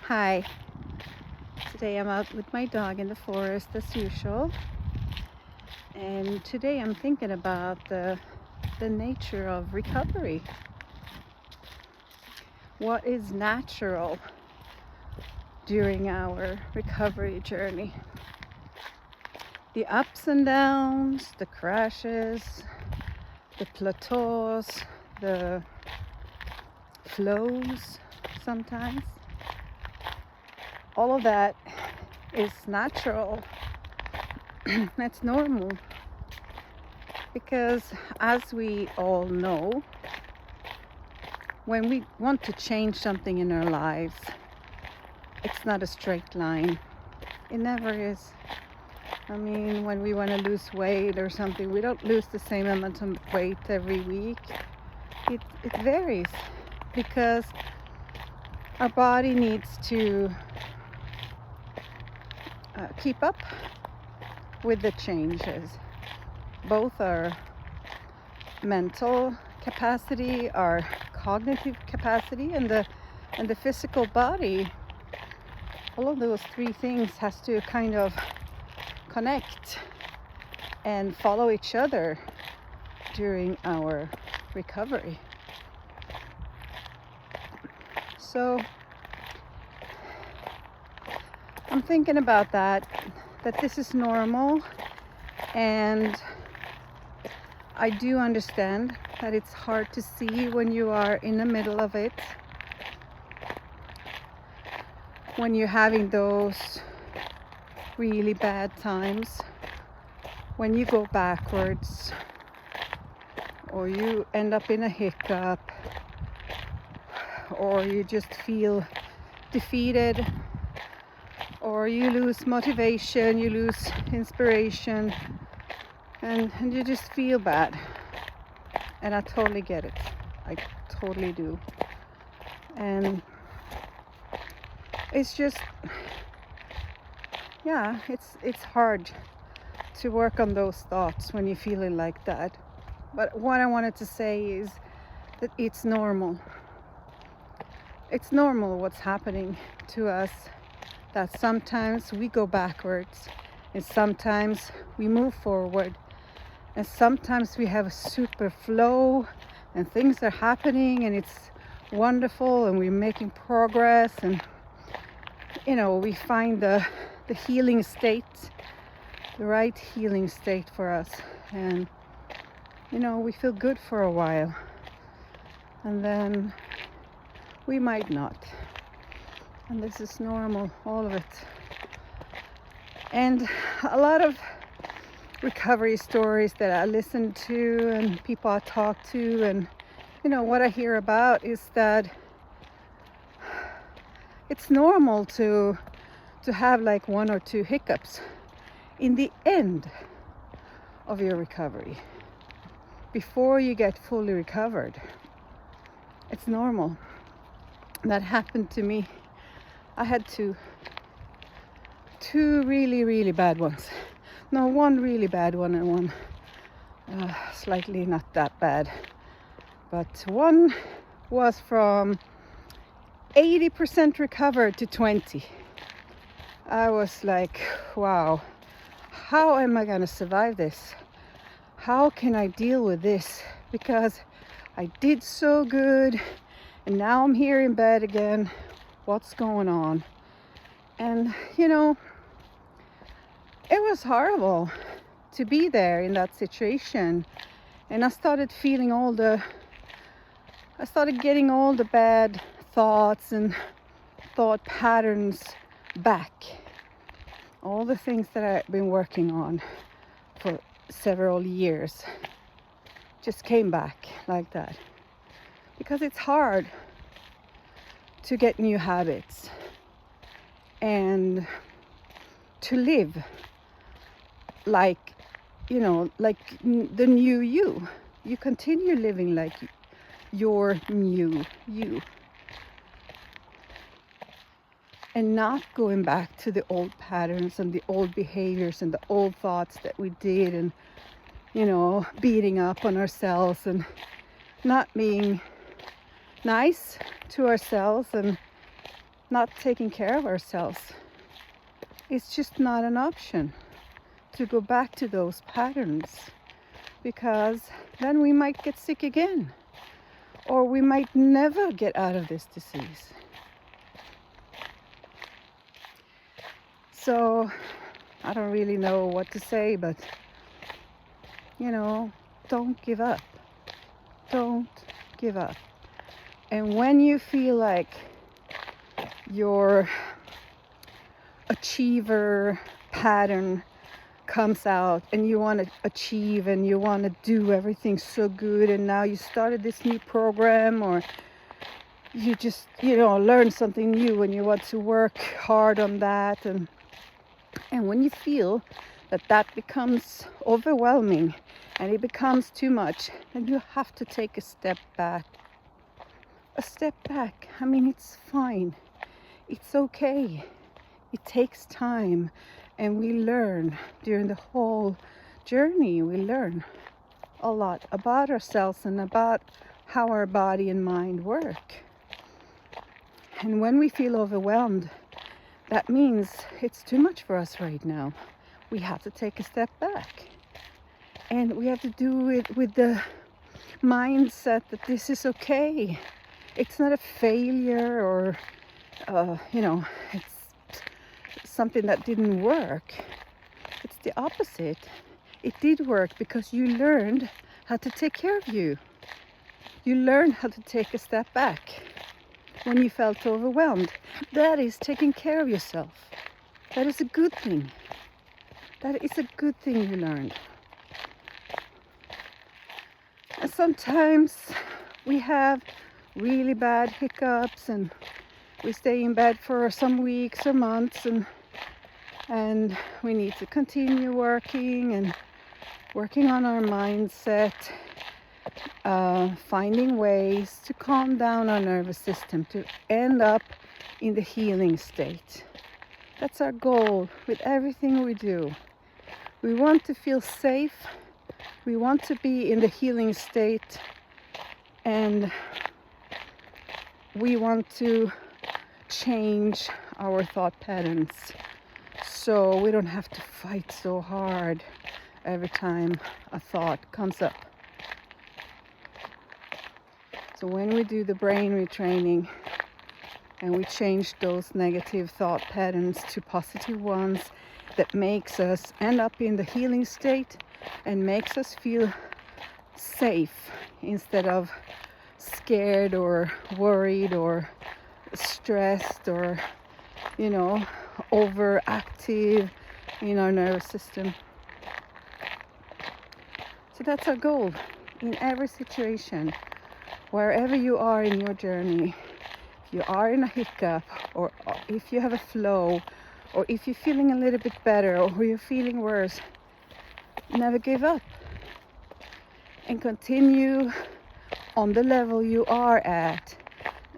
Hi, today I'm out with my dog in the forest as usual, and today I'm thinking about the nature of recovery. What is natural during our recovery journey? The ups and downs, the crashes, the plateaus, the flows sometimes. All of that is natural. That's normal because, as we all know, when we want to change something in our lives, it's not a straight line. It never is. I mean, when we want to lose weight or something, we don't lose the same amount of weight every week. It varies because our body needs to keep up with the changes. Both our mental capacity, our cognitive capacity, and the physical body. All of those three things has to kind of connect and follow each other during our recovery. So I'm thinking about that this is normal, and I do understand that it's hard to see when you are in the middle of it, when you're having those really bad times, when you go backwards or you end up in a hiccup or you just feel defeated or you lose motivation, you lose inspiration, and you just feel bad. And I totally get it. I totally do. And it's just, yeah, it's hard to work on those thoughts when you're feeling like that. But what I wanted to say is that it's normal. It's normal what's happening to us, that sometimes we go backwards and sometimes we move forward, and sometimes we have a super flow and things are happening and it's wonderful and we're making progress, and we find the healing state, the right healing state for us, and we feel good for a while, and then we might not. And this is normal, all of it. And a lot of recovery stories that I listen to and people I talk to, and what I hear about is that it's normal to have like one or two hiccups in the end of your recovery before you get fully recovered. It's normal. That happened to me. I had two really, really bad ones. No, one really bad one and one slightly not that bad. But one was from 80% recovered to 20. I was like, wow, how am I gonna survive this? How can I deal with this? Because I did so good and now I'm here in bed again. What's going on? And it was horrible to be there in that situation. And I started getting all the bad thoughts and thought patterns back. All the things that I've been working on for several years just came back like that. Because it's hard to get new habits and to live like the new you. You continue living like your new you and not going back to the old patterns and the old behaviors and the old thoughts that we did, and beating up on ourselves and not being nice to ourselves and not taking care of ourselves, it's just not an option to go back to those patterns, because then we might get sick again, or we might never get out of this disease. So I don't really know what to say, but don't give up. Don't give up. And when you feel like your achiever pattern comes out and you want to achieve and you want to do everything so good, and now you started this new program, or you just learn something new and you want to work hard on that, and when you feel that becomes overwhelming and it becomes too much, then you have to take a step back. I mean, it's fine, it's okay. It takes time, and we learn during the whole journey. We learn a lot about ourselves and about how our body and mind work. And when we feel overwhelmed, that means it's too much for us right now. We have to take a step back, and we have to do it with the mindset that this is okay. It's not a failure, or it's something that didn't work. It's the opposite. It did work because you learned how to take care of you. You learned how to take a step back when you felt overwhelmed. That is taking care of yourself. That is a good thing. That is a good thing you learned. And sometimes we have really bad hiccups, and we stay in bed for some weeks or months, and we need to continue working on our mindset, finding ways to calm down our nervous system to end up in the healing state. That's our goal with everything we do. We want to feel safe, we want to be in the healing state, and we want to change our thought patterns so we don't have to fight so hard every time a thought comes up. So when we do the brain retraining and we change those negative thought patterns to positive ones, that makes us end up in the healing state and makes us feel safe instead of scared or worried or stressed or overactive in our nervous system. So that's our goal in every situation, wherever you are in your journey. If you are in a hiccup, or if you have a flow, or if you're feeling a little bit better, or you're feeling worse, never give up and continue on the level you are at,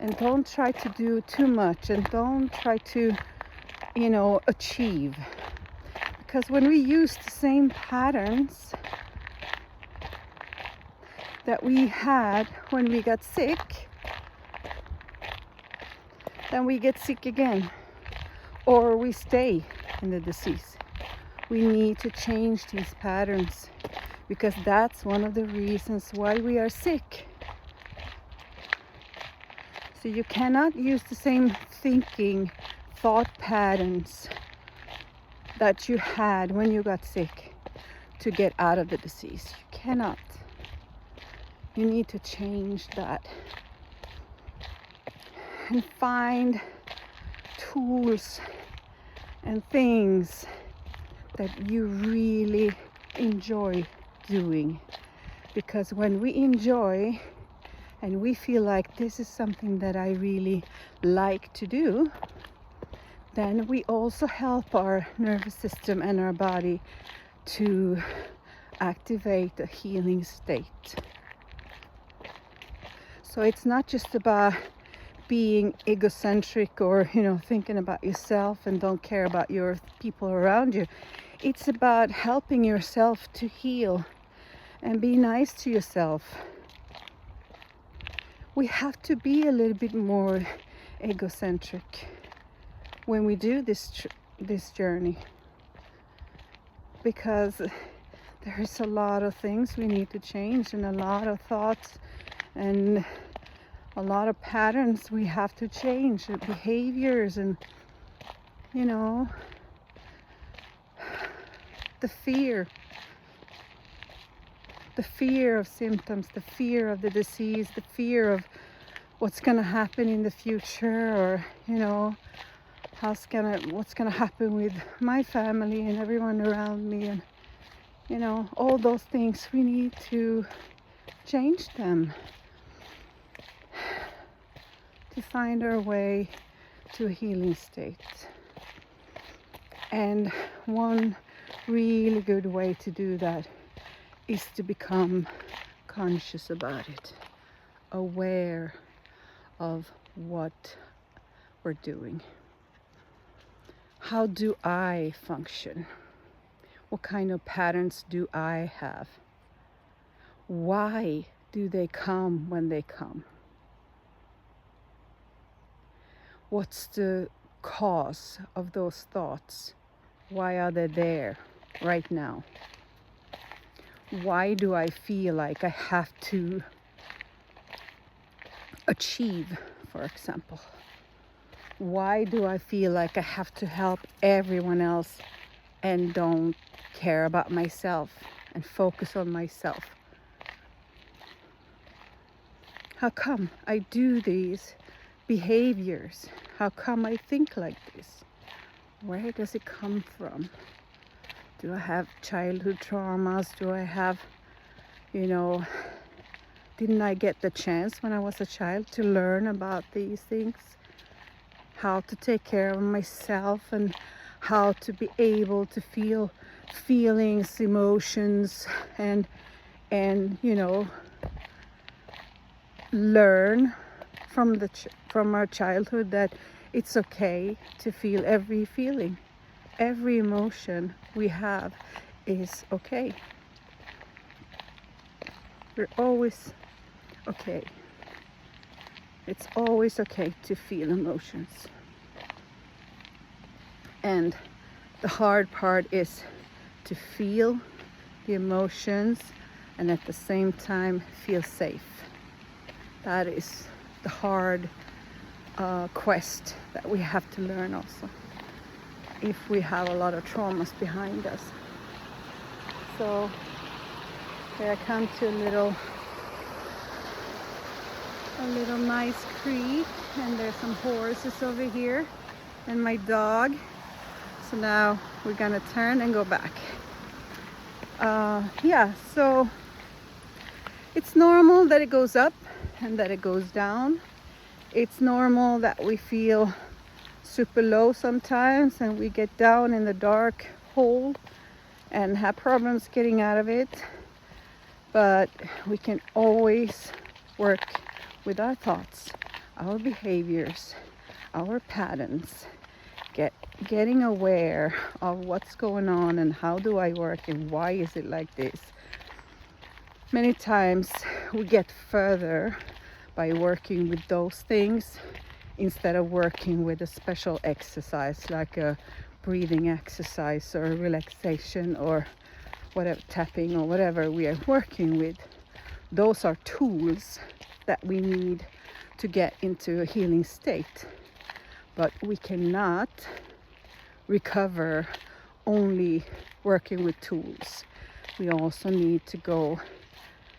and don't try to do too much, and don't try to achieve, because when we use the same patterns that we had when we got sick, then we get sick again, or we stay in the disease. We need to change these patterns, because that's one of the reasons why we are sick. So you cannot use the same thought patterns that you had when you got sick to get out of the disease. You cannot. You need to change that and find tools and things that you really enjoy doing, because when we enjoy and we feel like this is something that I really like to do, then we also help our nervous system and our body to activate a healing state. So it's not just about being egocentric or thinking about yourself and don't care about your people around you. It's about helping yourself to heal and be nice to yourself. We have to be a little bit more egocentric. when we do this journey, because there's a lot of things we need to change, and a lot of thoughts and a lot of patterns we have to change, and behaviors, and you know, the fear of symptoms, the fear of the disease, the fear of what's going to happen in the future, or you know, what's gonna happen with my family and everyone around me, and you know, all those things. We need to change them to find our way to a healing state. And one really good way to do that is to become conscious about it, aware of what we're doing. How do I function? What kind of patterns do I have? Why do they come when they come? What's the cause of those thoughts? Why are they there right now? Why do I feel like I have to achieve, for example? Why do I feel like I have to help everyone else and don't care about myself and focus on myself? How come I do these behaviors? How come I think like this? Where does it come from? Do I have childhood traumas? Do I have, you know, didn't I get the chance when I was a child to learn about these things? How to take care of myself, and how to be able to feel feelings, emotions, and you know, learn from our childhood that it's okay to feel every feeling, every emotion we have is okay. We're always okay. It's always okay to feel emotions. And the hard part is to feel the emotions and at the same time feel safe. That is the hard quest that we have to learn also, if we have a lot of traumas behind us. So here I come to a little nice creek, and there's some horses over here and my dog. So now we're gonna turn and go back. Yeah, so it's normal that it goes up and that it goes down. It's normal that we feel super low sometimes and we get down in the dark hole and have problems getting out of it. But we can always work with our thoughts, our behaviors, our patterns, getting aware of what's going on and how do I work and why is it like this. Many times we get further by working with those things instead of working with a special exercise like a breathing exercise or relaxation or whatever, tapping or whatever we are working with. Those are tools that we need to get into a healing state. But we cannot recover only working with tools. We also need to go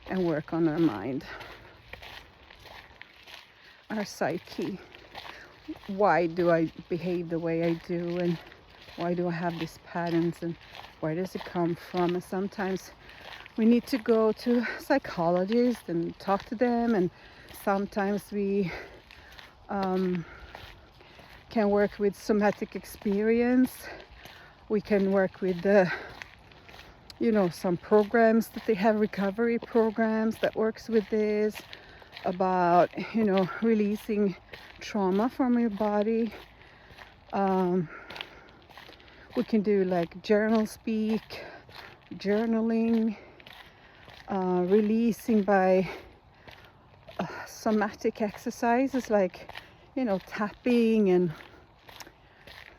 and work on our mind, our psyche. Why do I behave the way I do, and why do I have these patterns, and where does it come from? And sometimes we need to go to psychologists and talk to them, and sometimes we can work with somatic experience. We can work with some programs that they have, recovery programs that works with this, about releasing trauma from your body. We can do like journal speak, journaling, releasing by somatic exercises like tapping and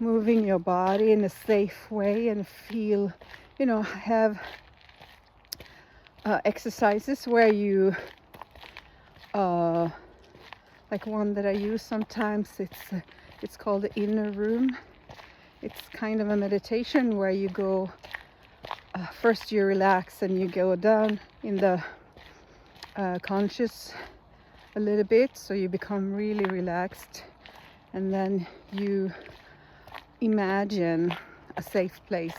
moving your body in a safe way and feel, have exercises where you, like one that I use sometimes, it's called the inner room. It's kind of a meditation where you go, first you relax and you go down in the conscious a little bit, so you become really relaxed, and then you imagine a safe place.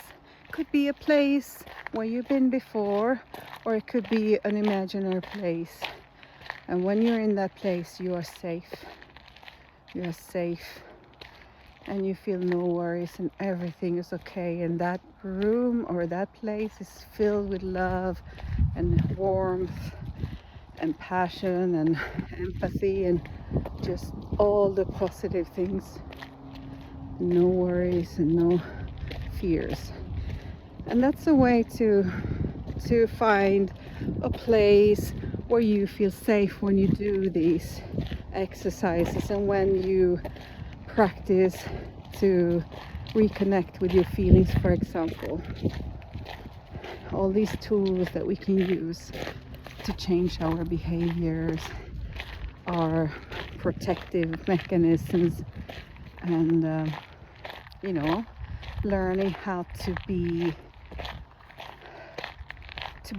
Could be a place where you've been before, or it could be an imaginary place. And when you're in that place, you are safe. You are safe, and you feel no worries, and everything is okay. And that room or that place is filled with love and warmth and passion and empathy and just all the positive things. No worries and no fears. And that's a way to find a place where you feel safe when you do these exercises, and when you practice to reconnect with your feelings, for example. All these tools that we can use to change our behaviors, our protective mechanisms, and learning how to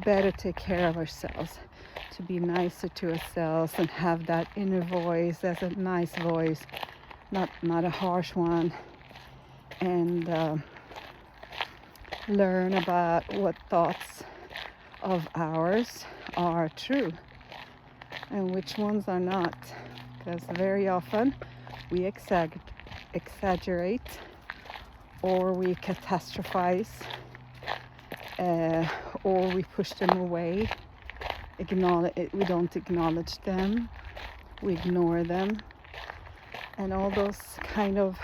better take care of ourselves, to be nicer to ourselves, and have that inner voice as a nice voice, not a harsh one, and learn about what thoughts of ours are true and which ones are not, because very often we exaggerate, or we catastrophize, or we push them away. We don't acknowledge them, we ignore them, and all those kind of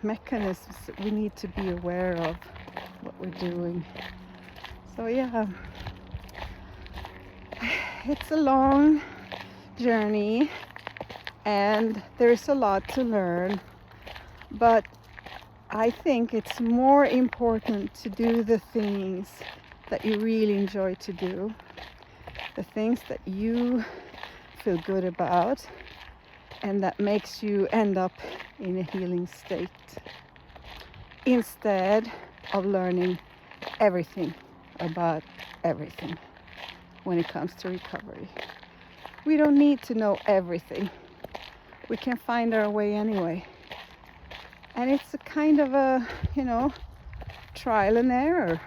mechanisms that we need to be aware of what we're doing. So yeah, it's a long journey and there's a lot to learn, but I think it's more important to do the things that you really enjoy to do, the things that you feel good about, and that makes you end up in a healing state, instead of learning everything about everything when it comes to recovery. We don't need to know everything. We can find our way anyway. And it's a kind of a, trial and error.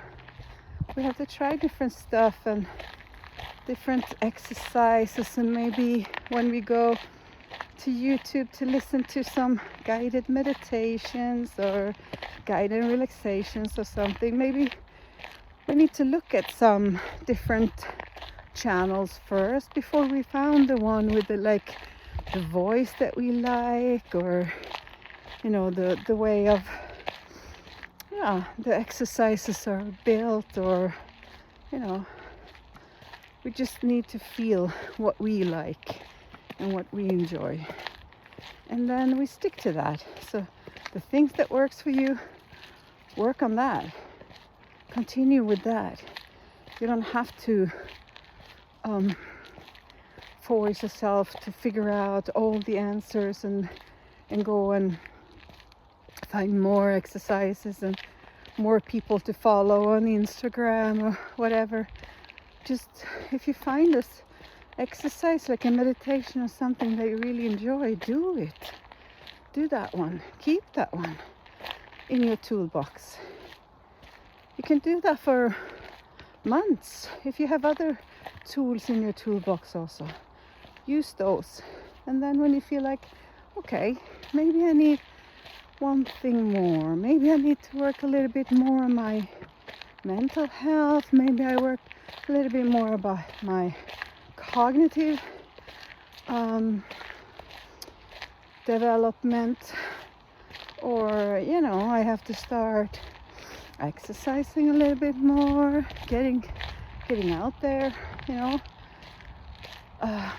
We have to try different stuff and different exercises, and maybe when we go to YouTube to listen to some guided meditations or guided relaxations or something, maybe we need to look at some different channels first before we found the one with the voice that we like, or the way of the exercises are built, or we just need to feel what we like and what we enjoy, and then we stick to that. So the things that works for you, work on that, continue with that. You don't have to force yourself to figure out all the answers and go and find more exercises and more people to follow on Instagram or whatever. Just if you find this exercise, like a meditation or something that you really enjoy, do it. Do that one. Keep that one in your toolbox. You can do that for months. If you have other tools in your toolbox also, use those. And then when you feel like, okay, maybe I need one thing more, maybe I need to work a little bit more on my mental health, maybe I work a little bit more about my cognitive development, or I have to start exercising a little bit more, getting out there,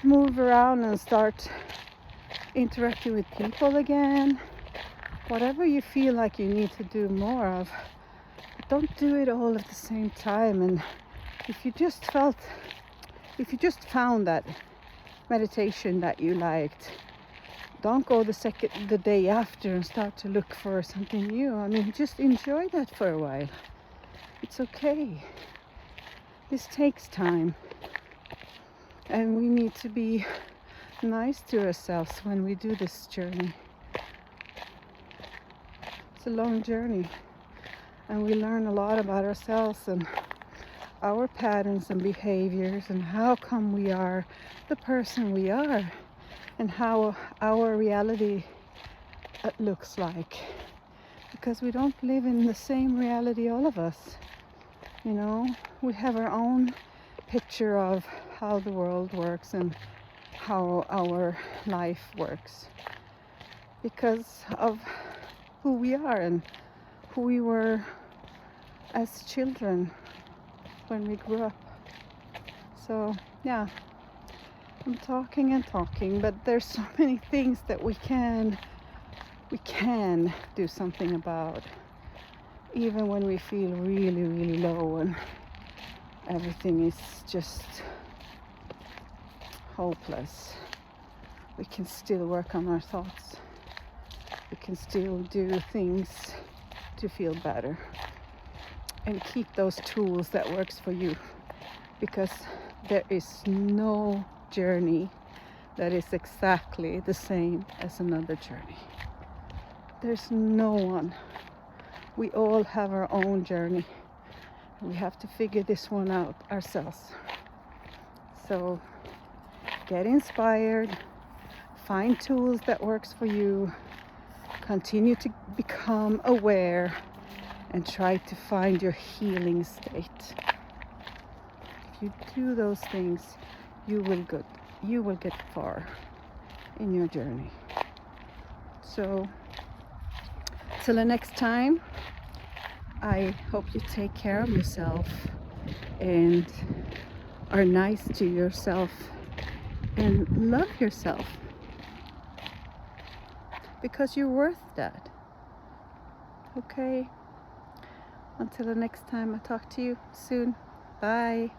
move around and start interacting with people again. whatever you feel like you need to do more of, don't do it all at the same time. And if you just found that meditation that you liked, don't go the day after and start to look for something new. I mean, just enjoy that for a while. It's okay. This takes time, and we need to be nice to ourselves when we do this journey. It's a long journey, and we learn a lot about ourselves and our patterns and behaviors, and how come we are the person we are, and how our reality looks like, because we don't live in the same reality, all of us. You know, we have our own picture of how the world works and how our life works, because of who we are and who we were as children when we grew up. So yeah, I'm talking and talking, but there's so many things that we can do something about, even when we feel really, really low and everything is just hopeless. We can still work on our thoughts. We can still do things to feel better, and keep those tools that works for you, because there is no journey that is exactly the same as another journey. There's no one. We all have our own journey. We have to figure this one out ourselves. So get inspired, find tools that works for you, continue to become aware, and try to find your healing state. If you do those things, you will get far in your journey. So till the next time, I hope you take care of yourself and are nice to yourself and love yourself, because you're worth that. Okay? Until the next time, I'll talk to you soon. Bye.